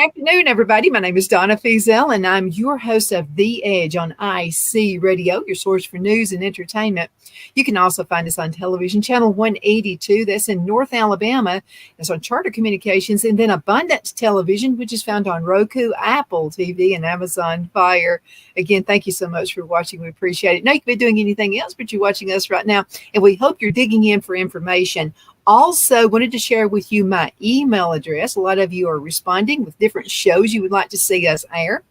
afternoon, everybody. My name is Donna Feazell, and I'm your host of The Edge on IC Radio, your source for news and entertainment. You can also find us on television, channel 182. That's in North Alabama. It's on Charter Communications, and then Abundance Television, which is found on Roku, Apple TV, and Amazon Fire. Again, thank you so much for watching. We appreciate it. Now, you could be doing anything else, but you're watching us right now, and we hope you're digging in for information. Also, wanted to share with you my email address. A lot of you are responding with different shows you would like to see us air,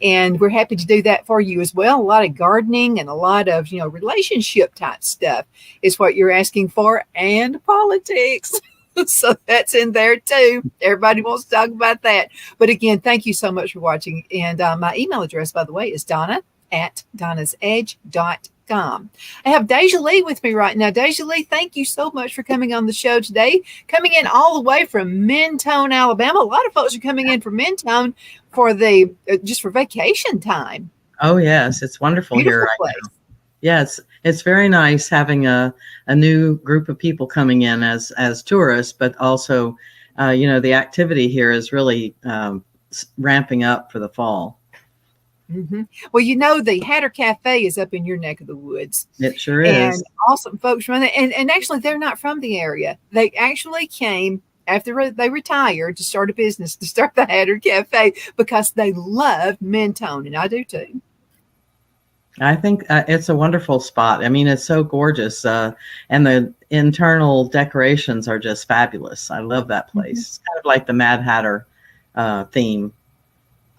and we're happy to do that for you as well. A lot of gardening and a lot of, relationship type stuff is what you're asking for, and politics. So that's in there too. Everybody wants to talk about that. But again, thank you so much for watching. And my email address, by the way, is donna@donnasedge.com. I have DeJoly with me right now. DeJoly, thank you so much for coming on the show today. Coming in all the way from Mentone, Alabama. A lot of folks are coming in from Mentone for the just for vacation time. Oh yes, it's wonderful. Beautiful here right now. Yeah, it's very nice having a new group of people coming in as tourists, but also the activity here is really ramping up for the fall. Mm-hmm. Well, the Hatter Cafe is up in your neck of the woods. It sure is. And awesome folks run it. And actually, they're not from the area. They actually came after they retired to start a business, to start the Hatter Cafe, because they love Mentone, and I do too. I think it's a wonderful spot. I mean, it's so gorgeous, and the internal decorations are just fabulous. I love that place. Mm-hmm. It's kind of like the Mad Hatter theme.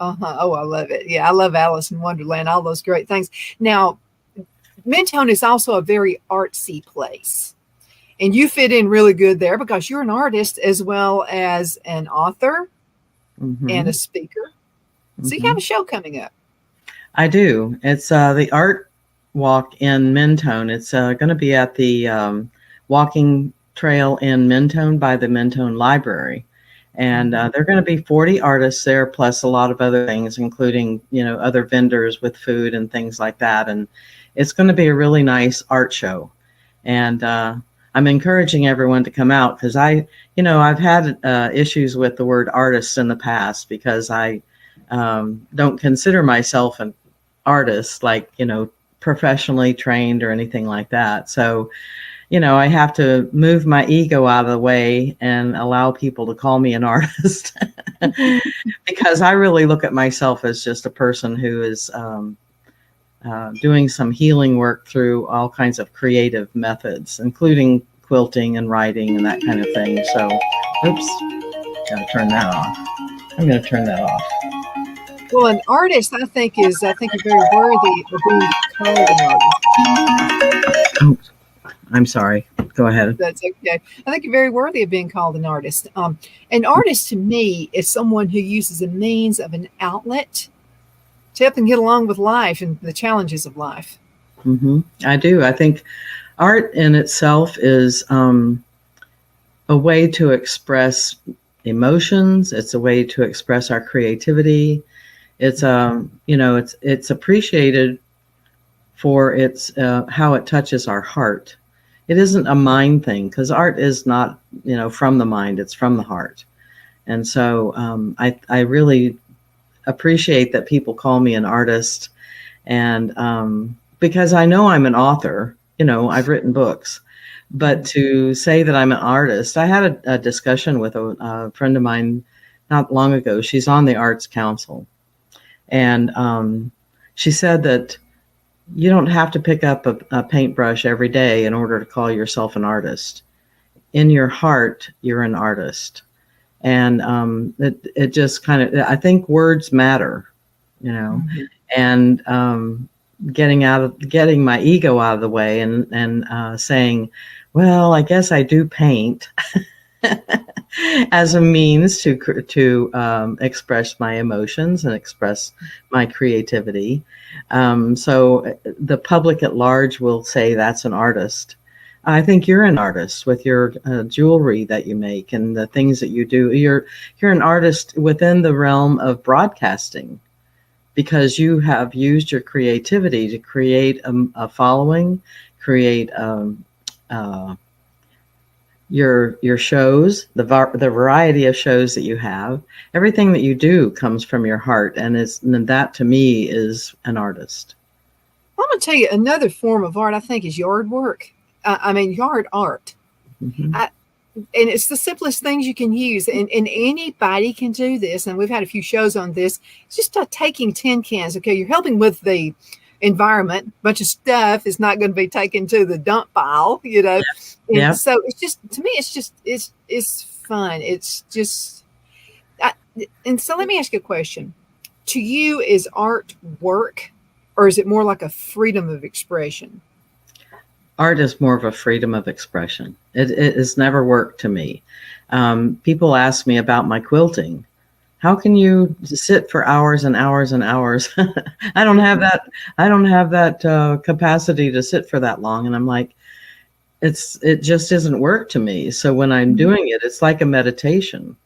Oh, I love it. Yeah, I love Alice in Wonderland, all those great things. Now, Mentone is also a very artsy place. And you fit in really good there because you're an artist as well as an author and a speaker. So you have a show coming up. I do. It's the Art Walk in Mentone. It's going to be at the walking trail in Mentone by the Mentone Library. And there are going to be 40 artists there, plus a lot of other things, including, other vendors with food and things like that. And it's going to be a really nice art show. And I'm encouraging everyone to come out because I've had issues with the word artist in the past because I don't consider myself an artist, like, professionally trained or anything like that. So, I have to move my ego out of the way and allow people to call me an artist because I really look at myself as just a person who is doing some healing work through all kinds of creative methods, including quilting and writing and that kind of thing. So, oops, gotta turn that off. I'm going to turn that off. Well, an artist, I think you're very worthy of being called an artist. Oh. I'm sorry. Go ahead. That's okay. I think you're very worthy of being called an artist. An artist to me is someone who uses a means of an outlet to help them get along with life and the challenges of life. Mm-hmm. I do. I think art in itself is a way to express emotions. It's a way to express our creativity. It's it's appreciated for its how it touches our heart. It isn't a mind thing because art is not, from the mind, it's from the heart. And so I really appreciate that people call me an artist. And because I know I'm an author, I've written books, but to say that I'm an artist, I had a discussion with a friend of mine not long ago. She's on the Arts Council. And she said that you don't have to pick up a paintbrush every day in order to call yourself an artist. In your heart, you're an artist. And it just kind of, I think words matter, and getting my ego out of the way and saying, well, I guess I do paint as a means to express my emotions and express my creativity. So the public at large will say that's an artist. I think you're an artist with your jewelry that you make and the things that you do. You're an artist within the realm of broadcasting because you have used your creativity to create a following, create your shows, the variety of shows that you have, everything that you do comes from your heart, and that to me is an artist. I'm going to tell you another form of art I think is yard work. Yard art. Mm-hmm. And it's the simplest things you can use. And anybody can do this. And we've had a few shows on this. It's just taking tin cans. Okay, you're helping with the environment. A bunch of stuff is not going to be taken to the dump pile, And Yeah. so it's just, to me, it's fun. It's just, and so let me ask you a question. To you, is art work, or is it more like a freedom of expression? Art is more of a freedom of expression. It has never worked to me. People ask me about my quilting. How can you sit for hours and hours and hours? I don't have that capacity to sit for that long. And I'm like, it just isn't work to me. So when I'm doing it, it's like a meditation.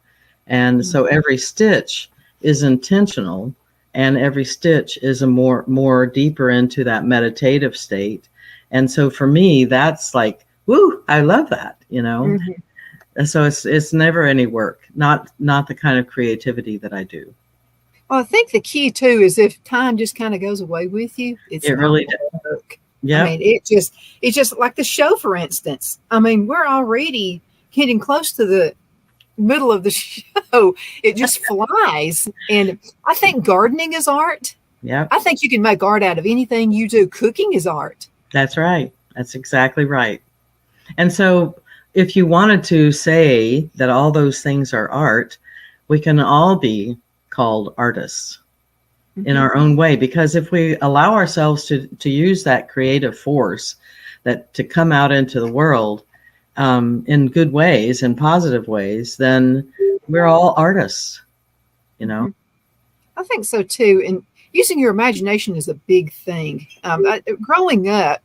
And so every stitch is intentional, and every stitch is a more deeper into that meditative state. And so for me, that's like, woo, I love that, Mm-hmm. And so it's never any work, not the kind of creativity that I do. Well, I think the key too is if time just kind of goes away with you, it really does. Work. Yeah. It's just like the show, for instance. We're already getting close to the middle of the show. It just flies. And I think gardening is art. Yeah. I think you can make art out of anything you do. Cooking is art. That's right. That's exactly right. And so if you wanted to say that all those things are art, we can all be called artists in our own way, because if we allow ourselves to use that creative force that to come out into the world in good ways and positive ways, then we're all artists, I think so too. And using your imagination is a big thing. Growing up,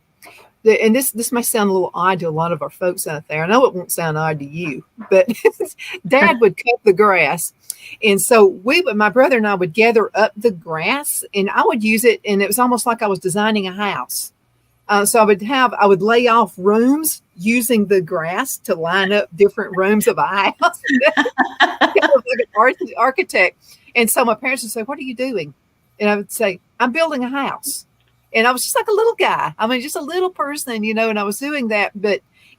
and this may sound a little odd to a lot of our folks out there. I know it won't sound odd to you, but Dad would cut the grass. And so my brother and I would gather up the grass, and I would use it. And it was almost like I was designing a house. So I would lay off rooms using the grass to line up different rooms of a house. Like an architect. And so my parents would say, "What are you doing?" And I would say, "I'm building a house." And I was just like a little guy. Just a little person, and I was doing that.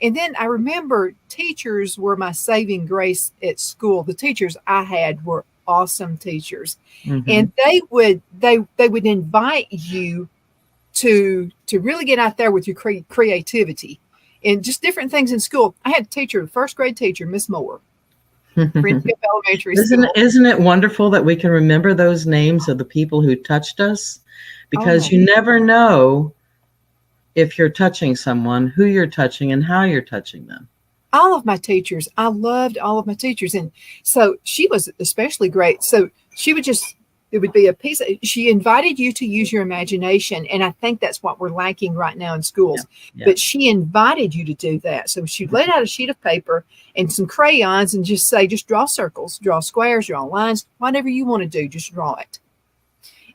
And then I remember teachers were my saving grace at school. The teachers I had were awesome teachers. Mm-hmm. And they would invite you to really get out there with your creativity and just different things in school. I had a teacher, first grade teacher, Miss Moore. Friendship Elementary School. Isn't it wonderful that we can remember those names of the people who touched us? Because you never know if you're touching someone, who you're touching, and how you're touching them. All of my teachers, I loved all of my teachers. And so she was especially great. So it would be a piece. She invited you to use your imagination. And I think that's what we're lacking right now in schools. Yeah. But she invited you to do that. So she'd laid out a sheet of paper and some crayons and just draw circles, draw squares, draw lines, whatever you want to do, just draw it.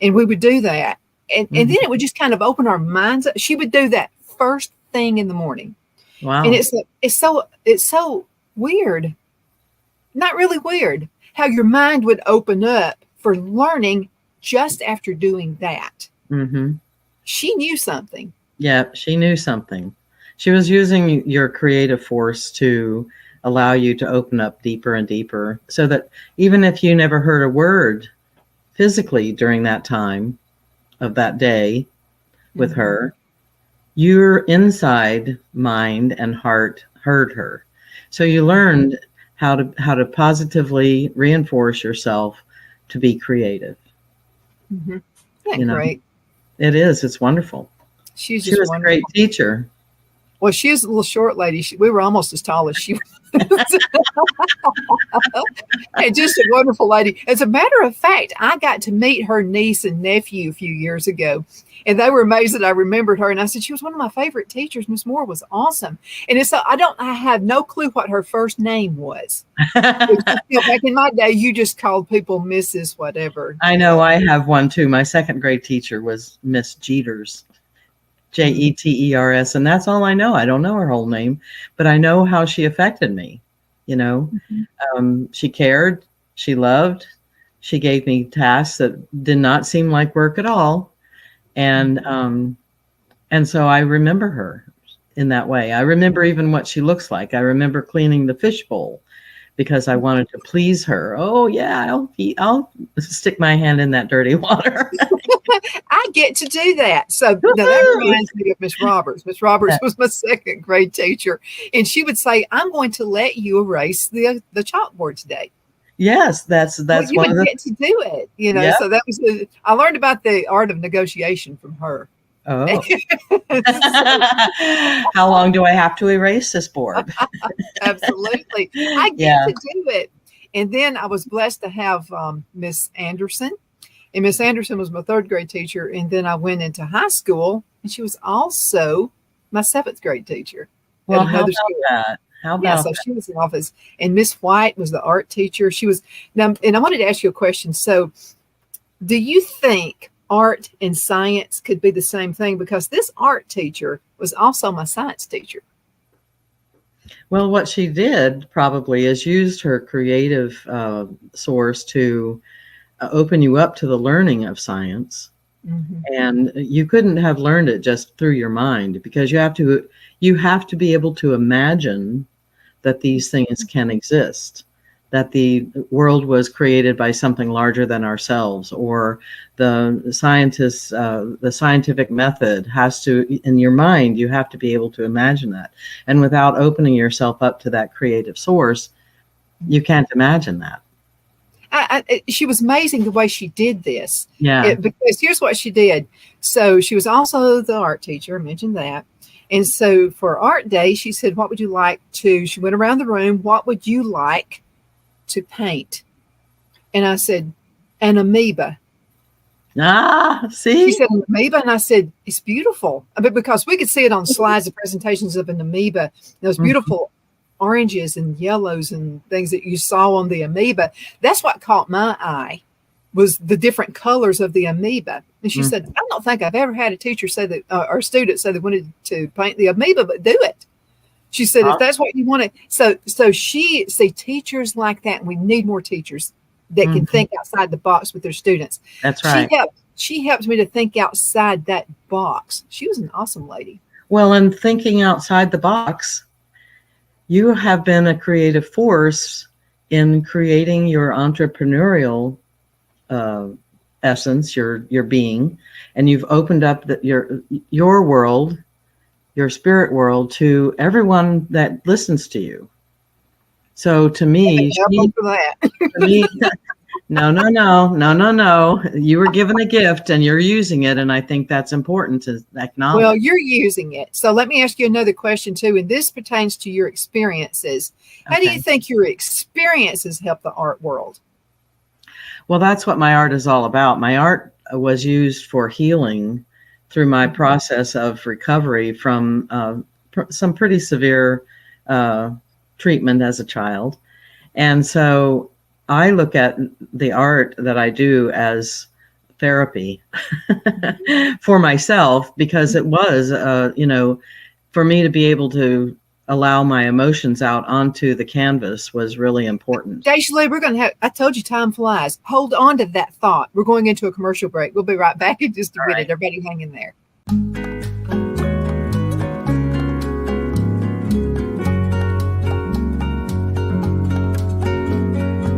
And we would do that. And then it would just kind of open our minds up. She would do that first thing in the morning. Wow. And it's so weird. Not really weird. How your mind would open up for learning just after doing that. Mm-hmm. She knew something. Yeah, she knew something. She was using your creative force to allow you to open up deeper and deeper, so that even if you never heard a word physically during that time of that day with her, your inside mind and heart heard her. So you learned how to positively reinforce yourself to be creative. Mm-hmm. Isn't that great? It is. It's wonderful. She was wonderful. A great teacher. Well, she was a little short lady. We were almost as tall as she was. And just a wonderful lady. As a matter of fact, I got to meet her niece and nephew a few years ago, and they were amazed that I remembered her. And I said, she was one of my favorite teachers. Miss Moore was awesome. And I have no clue what her first name was. Back in my day, you just called people Mrs. whatever. I know. I have one too. My second grade teacher was Miss Jeters. Jeters. And that's all I know. I don't know her whole name, but I know how she affected me. You know, she cared, she loved, she gave me tasks that did not seem like work at all. And so I remember her in that way. I remember even what she looks like. I remember cleaning the fishbowl because I wanted to please her. Oh yeah, I'll stick my hand in that dirty water. I get to do that. So now that reminds me of Miss Roberts. Miss Roberts was my second grade teacher, and she would say, "I'm going to let you erase the chalkboard today." Yes, that's you one would of get to do it, you know. Yeah. So that was I learned about the art of negotiation from her. Oh. How long do I have to erase this board? Absolutely. I get to do it. And then I was blessed to have Miss Anderson. And Miss Anderson was my third grade teacher. And then I went into high school, and she was also my seventh grade teacher. Well, how about that? How about she was in office. And Miss White was the art teacher. She was now, and I wanted to ask you a question. So do you think art and science could be the same thing? Because this art teacher was also my science teacher. Well, what she did probably is used her creative source to open you up to the learning of science. And you couldn't have learned it just through your mind, because you have to be able to imagine that these things can exist, that the world was created by something larger than ourselves, or the scientists, the scientific method has to, in your mind, you have to be able to imagine that. And without opening yourself up to that creative source, you can't imagine that. She was amazing the way she did this. Yeah. Because here's what she did. So she was also the art teacher. I mentioned that. And so for art day, she said, what would you like to, she went around the room, what would you like to paint? And I said, an amoeba. See? She said, an amoeba. And I said, it's beautiful. I mean, because we could see it on slides of presentations of an amoeba, those beautiful oranges and yellows and things that you saw on the amoeba. That's what caught my eye, was the different colors of the amoeba. And she said, I don't think I've ever had a teacher say that, or student say they wanted to paint the amoeba, but do it. She said, if that's what you want to. So she, see, teachers like that, we need more teachers that can think outside the box with their students. That's right. She helped me to think outside that box. She was an awesome lady. Well, in thinking outside the box, you have been a creative force in creating your entrepreneurial essence, your being, and you've opened up your world, your spirit world, to everyone that listens to you. So to me, no. You were given a gift and you're using it, and I think that's important to acknowledge. Well, you're using it. So let me ask you another question too, and this pertains to your experiences. How do you think your experiences help the art world? Well, that's what my art is all about. My art was used for healing through my process of recovery from some pretty severe treatment as a child. And so I look at the art that I do as therapy for myself, because it was, for me to be able to allow my emotions out onto the canvas was really important. DeJoly, we're going to have, I told you time flies. Hold on to that thought. We're going into a commercial break. We'll be right back in just a minute. Everybody hang in there.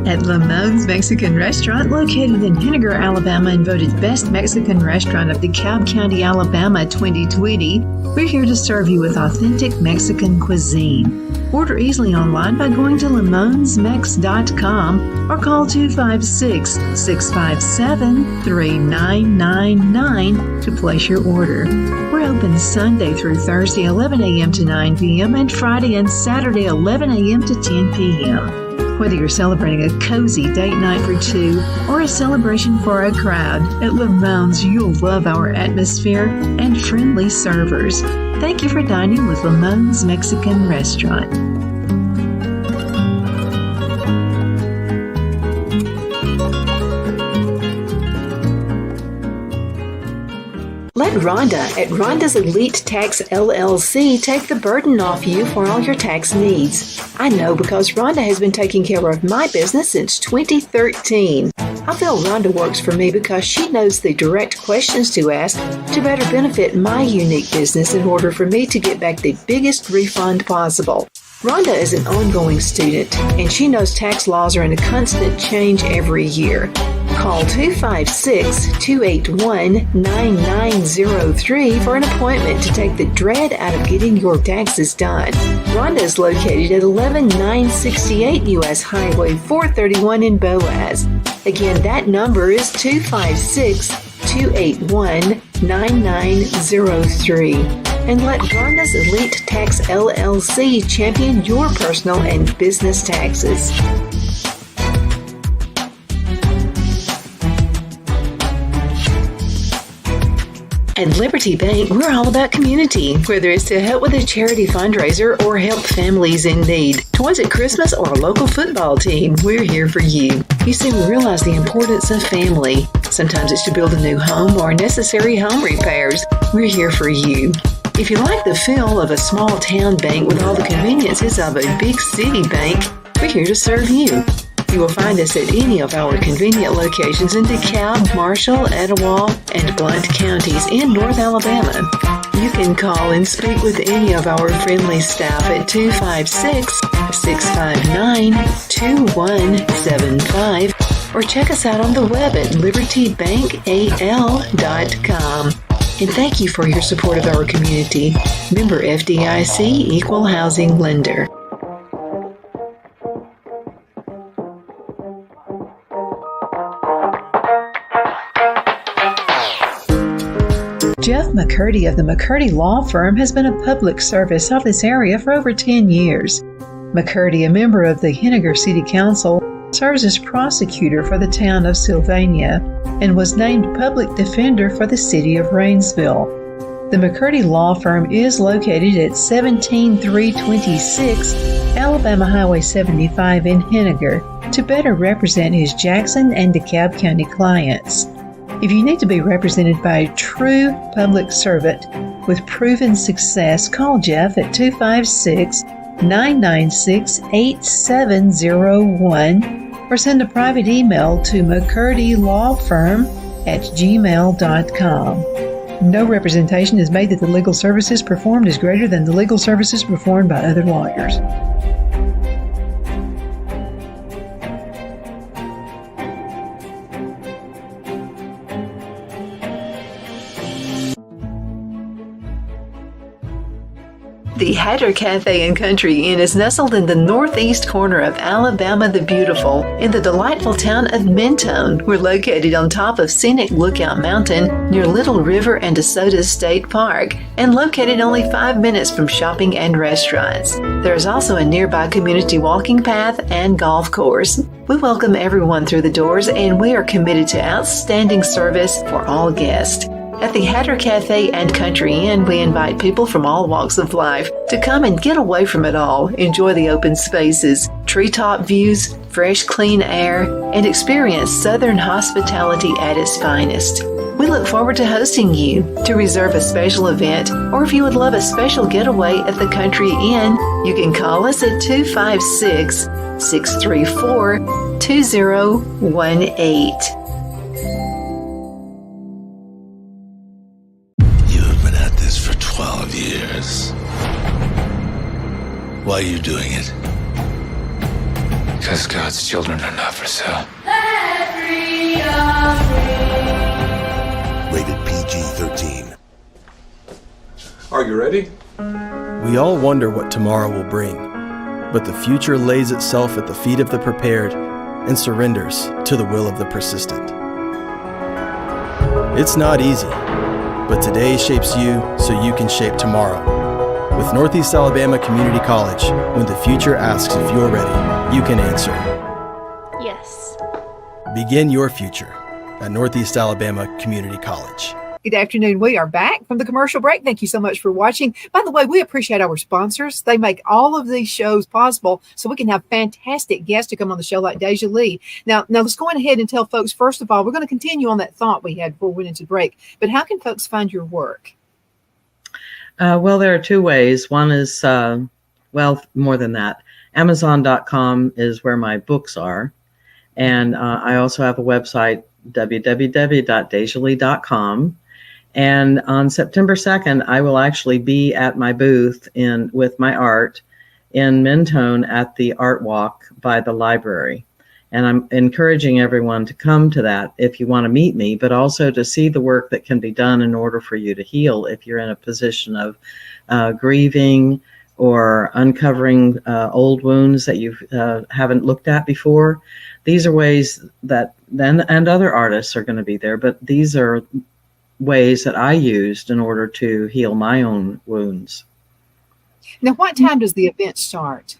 At Lamone's Mexican Restaurant, located in Henniger, Alabama, and voted Best Mexican Restaurant of DeKalb County, Alabama 2020, we're here to serve you with authentic Mexican cuisine. Order easily online by going to lamonsmex.com or call 256-657-3999 to place your order. We're open Sunday through Thursday, 11 a.m. to 9 p.m. and Friday and Saturday, 11 a.m. to 10 p.m. Whether you're celebrating a cozy date night for two or a celebration for a crowd, at Lamone's you'll love our atmosphere and friendly servers. Thank you for dining with Lamone's Mexican Restaurant. Let Rhonda at Rhonda's Elite Tax LLC take the burden off you for all your tax needs. I know because Rhonda has been taking care of my business since 2013. I feel Rhonda works for me because she knows the direct questions to ask to better benefit my unique business in order for me to get back the biggest refund possible. Rhonda is an ongoing student, and she knows tax laws are in a constant change every year. Call 256-281-9903 for an appointment to take the dread out of getting your taxes done. Rhonda is located at 11968 U.S. Highway 431 in Boaz. Again, that number is 256-281-9903. And let Rhonda's Elite Tax LLC champion your personal and business taxes. At Liberty Bank, we're all about community, whether it's to help with a charity fundraiser or help families in need. Toys at Christmas or a local football team, we're here for you. You see, we realize the importance of family. Sometimes it's to build a new home or necessary home repairs. We're here for you. If you like the feel of a small town bank with all the conveniences of a big city bank, we're here to serve you. You will find us at any of our convenient locations in DeKalb, Marshall, Etowah, and Blount counties in North Alabama. You can call and speak with any of our friendly staff at 256-659-2175 or check us out on the web at libertybankal.com. And thank you for your support of our community. Member FDIC Equal Housing Lender. Jeff McCurdy of the McCurdy Law Firm has been a public service of this area for over 10 years. McCurdy, a member of the Henniger City Council, serves as prosecutor for the town of Sylvania and was named public defender for the city of Rainsville. The McCurdy Law Firm is located at 17326 Alabama Highway 75 in Henniger to better represent his Jackson and DeKalb County clients. If you need to be represented by a true public servant with proven success, call Jeff at 256-996-8701 or send a private email to mccurdylawfirm@gmail.com. No representation is made that the legal services performed is greater than the legal services performed by other lawyers. The Hatter Cafe and Country Inn is nestled in the northeast corner of Alabama the Beautiful in the delightful town of Mentone. We're located on top of scenic Lookout Mountain near Little River and DeSoto State Park and located only 5 minutes from shopping and restaurants. There is also a nearby community walking path and golf course. We welcome everyone through the doors and we are committed to outstanding service for all guests. At the Hatter Cafe and Country Inn, we invite people from all walks of life to come and get away from it all, enjoy the open spaces, treetop views, fresh, clean air, and experience Southern hospitality at its finest. We look forward to hosting you. To reserve a special event, or if you would love a special getaway at the Country Inn, you can call us at 256-634-2018. Years. Why are you doing it? Because God's children are not for sale. Rated PG-13. Are you ready? We all wonder what tomorrow will bring, but the future lays itself at the feet of the prepared and surrenders to the will of the persistent. It's not easy, but today shapes you so you can shape tomorrow. With Northeast Alabama Community College, when the future asks if you're ready, you can answer yes. Begin your future at Northeast Alabama Community College. Good afternoon. We are back from the commercial break. Thank you so much for watching. By the way, we appreciate our sponsors. They make all of these shows possible so we can have fantastic guests to come on the show like DeJoly. Now let's go on ahead and tell folks, first of all, we're going to continue on that thought we had before we went into break. But how can folks find your work? Well, there are two ways. One is, more than that. Amazon.com is where my books are. And I also have a website, www.dejoly.com. And on September 2nd, I will actually be at my booth with my art in Mentone at the Art Walk by the library. And I'm encouraging everyone to come to that if you want to meet me, but also to see the work that can be done in order for you to heal if you're in a position of grieving or uncovering old wounds that you haven't looked at before. These are ways that, and other artists are going to be there, but these are ways that I used in order to heal my own wounds. Now, what time does the event start?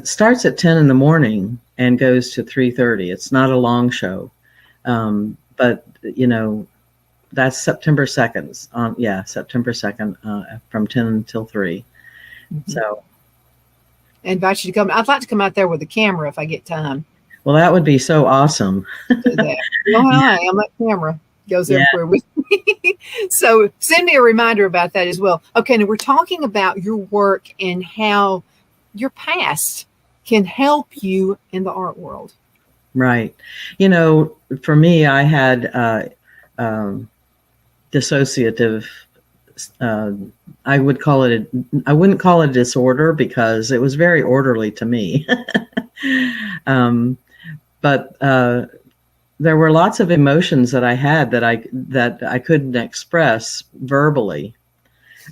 Starts at 10 in the morning and goes to 3:30. It's not a long show, but that's September 2nd. September 2nd from 10 until 3. Mm-hmm. So, I invite you to come. I'd like to come out there with a camera if I get time. Well, that would be so awesome. Do that. You know how I am. That camera goes everywhere with me. So send me a reminder about that as well. Okay, now we're talking about your work and how your past can help you in the art world. Right. For me, I had dissociative. I wouldn't call it a disorder because it was very orderly to me. But there were lots of emotions that I had that I couldn't express verbally.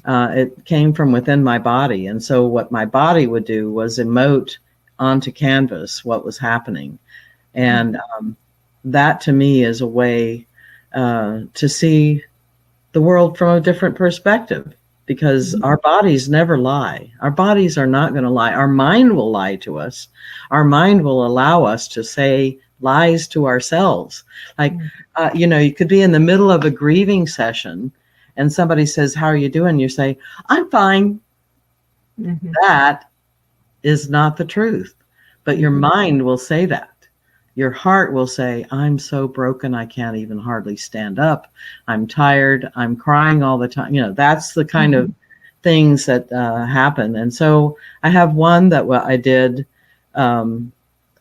It came from within my body. And so what my body would do was emote onto canvas what was happening. And that to me is a way to see the world from a different perspective, because our bodies never lie. Our bodies are not going to lie. Our mind will lie to us. Our mind will allow us to say lies to ourselves. Like, you could be in the middle of a grieving session and somebody says, "How are you doing?" You say, "I'm fine." Mm-hmm. That is not the truth, but your mind will say that. Your heart will say, "I'm so broken, I can't even hardly stand up. I'm tired. I'm crying all the time." That's the kind of things that happen. And so I have one that I did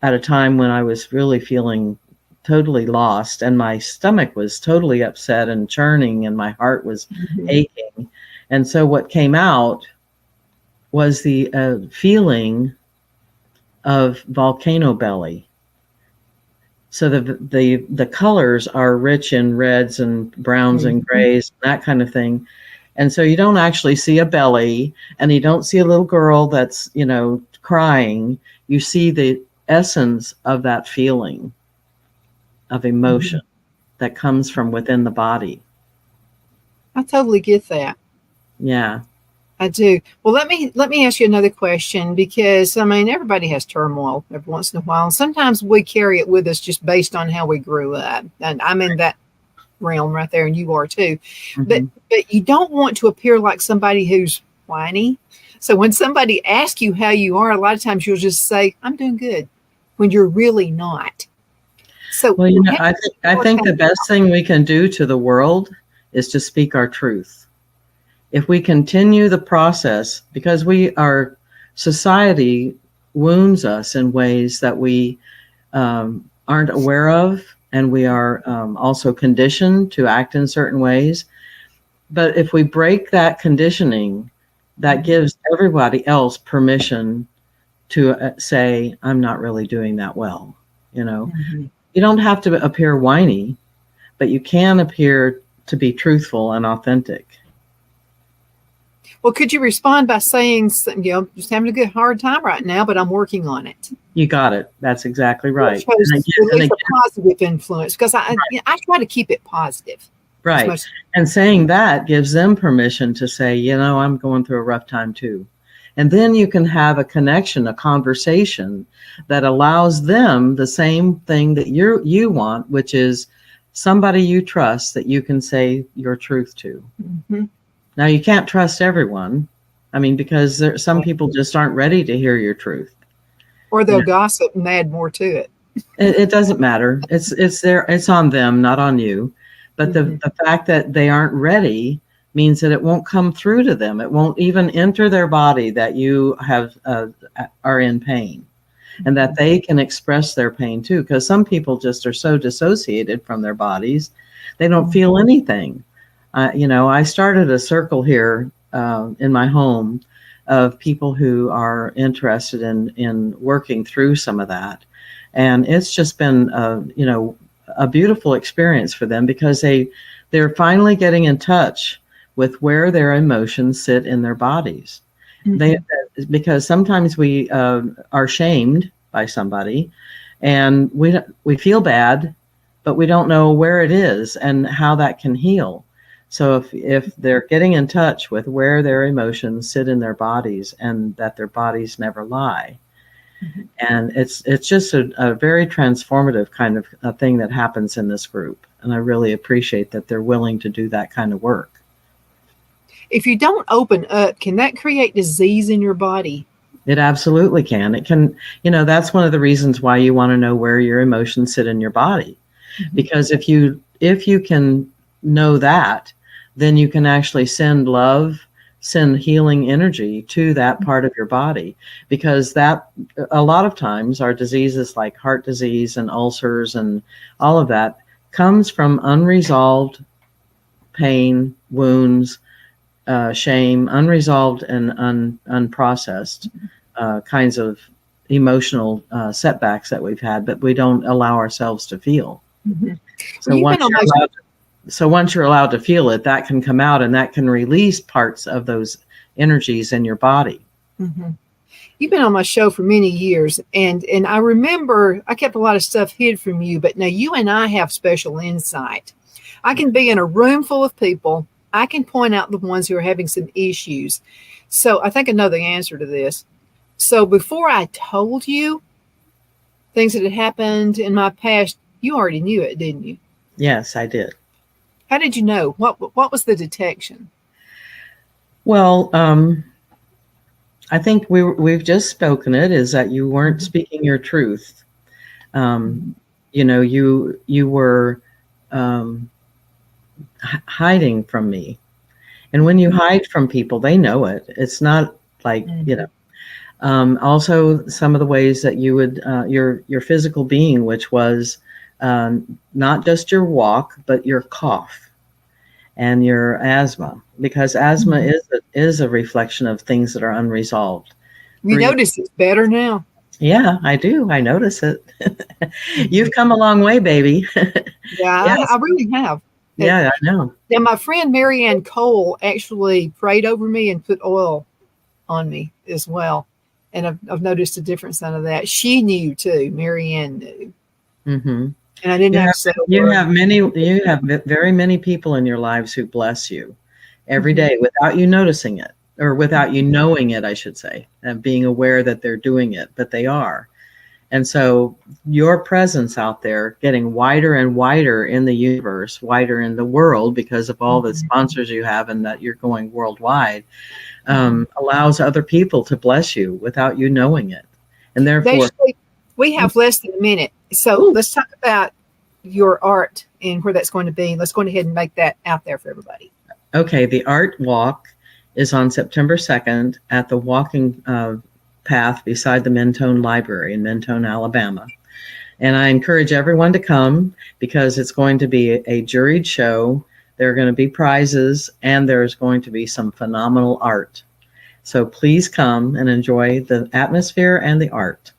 at a time when I was really feeling totally lost, and my stomach was totally upset and churning, and my heart was aching. And so what came out was the feeling of volcano belly. So the colors are rich in reds and browns and grays, that kind of thing. And so you don't actually see a belly, and you don't see a little girl that's, crying. You see the essence of that feeling of emotion that comes from within the body. I totally get that. Yeah. I do. Well, let me ask you another question, because everybody has turmoil every once in a while. And sometimes we carry it with us just based on how we grew up. And I'm in that realm right there, and you are too. Mm-hmm. But you don't want to appear like somebody who's whiny. So when somebody asks you how you are, a lot of times you'll just say, "I'm doing good," when you're really not. So well, I think the best thing we can do to the world is to speak our truth. If we continue the process, because our society wounds us in ways that we aren't aware of, and we are also conditioned to act in certain ways. But if we break that conditioning, that gives everybody else permission to say, "I'm not really doing that well." You don't have to appear whiny, but you can appear to be truthful and authentic. Well, could you respond by saying, just having a good hard time right now, but I'm working on it? You got it. That's exactly right. It's a positive influence, because I try to keep it positive. Right. And saying that gives them permission to say, "I'm going through a rough time too." And then you can have a connection, a conversation that allows them the same thing that you want, which is somebody you trust that you can say your truth to. Mm-hmm. Now, you can't trust everyone. I mean, because some people just aren't ready to hear your truth. Or they'll gossip and add more to it. It doesn't matter. It's on them, not on you. But the fact that they aren't ready means that it won't come through to them. It won't even enter their body that you have are in pain, and that they can express their pain too. Because some people just are so dissociated from their bodies, they don't feel anything. I started a circle here in my home of people who are interested in working through some of that. And it's just been, a beautiful experience for them, because they're finally getting in touch with where their emotions sit in their bodies. Because sometimes we are shamed by somebody, and we feel bad, but we don't know where it is and how that can heal. So if they're getting in touch with where their emotions sit in their bodies, and that their bodies never lie. And it's just a very transformative kind of a thing that happens in this group. And I really appreciate that they're willing to do that kind of work. If you don't open up, can that create disease in your body? It absolutely can. It can, that's one of the reasons why you want to know where your emotions sit in your body. Because if you can know that, then you can actually send healing energy to that part of your body, because that a lot of times our diseases like heart disease and ulcers and all of that comes from unresolved pain, wounds, shame, unresolved and unprocessed kinds of emotional setbacks that we've had, but we don't allow ourselves to feel. So once you're allowed to feel it, that can come out, and that can release parts of those energies in your body. You've been on my show for many years, and I remember I kept a lot of stuff hid from you, but now you and I have special insight. I can be in a room full of people. I can point out the ones who are having some issues. So I think I know the answer to this. So before I told you things that had happened in my past, you already knew it, didn't you? Yes, I did. How did you know? What was the detection? Well, I think we've just spoken it, is that you weren't speaking your truth. You were hiding from me. And when you hide from people, they know it. It's not like, also some of the ways that you would, your physical being, which was not just your walk, but your cough and your asthma, because asthma is a reflection of things that are unresolved. You notice it's better now? Yeah, I do. I notice it. You've come a long way, baby. Yeah, yes. I really have. Yeah, I know. And my friend Marianne Cole actually prayed over me and put oil on me as well. And I've noticed a difference out of that. She knew too. Marianne knew. And I didn't have to say you have very many people in your lives who bless you every day without you noticing it, or without you knowing it, I should say, and being aware that they're doing it, but they are. And so your presence out there getting wider and wider in the universe, wider in the world, because of all the sponsors you have and that you're going worldwide, allows other people to bless you without you knowing it. And therefore, we have less than a minute. So let's talk about your art and where that's going to be. Let's go ahead and make that out there for everybody. Okay. The art walk is on September 2nd at the walking path beside the Mentone Library in Mentone, Alabama. And I encourage everyone to come, because it's going to be a juried show. There are going to be prizes, and there's going to be some phenomenal art. So please come and enjoy the atmosphere and the art.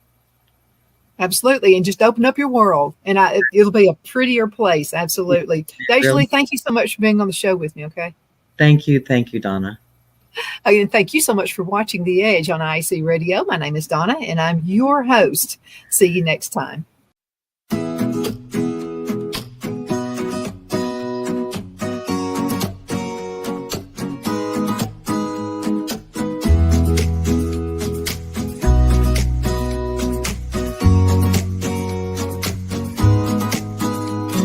Absolutely. And just open up your world, and it'll be a prettier place. Absolutely. DeJoly, really? Thank you so much for being on the show with me. Okay. Thank you. Thank you, Donna. And thank you so much for watching The Edge on IC Radio. My name is Donna, and I'm your host. See you next time.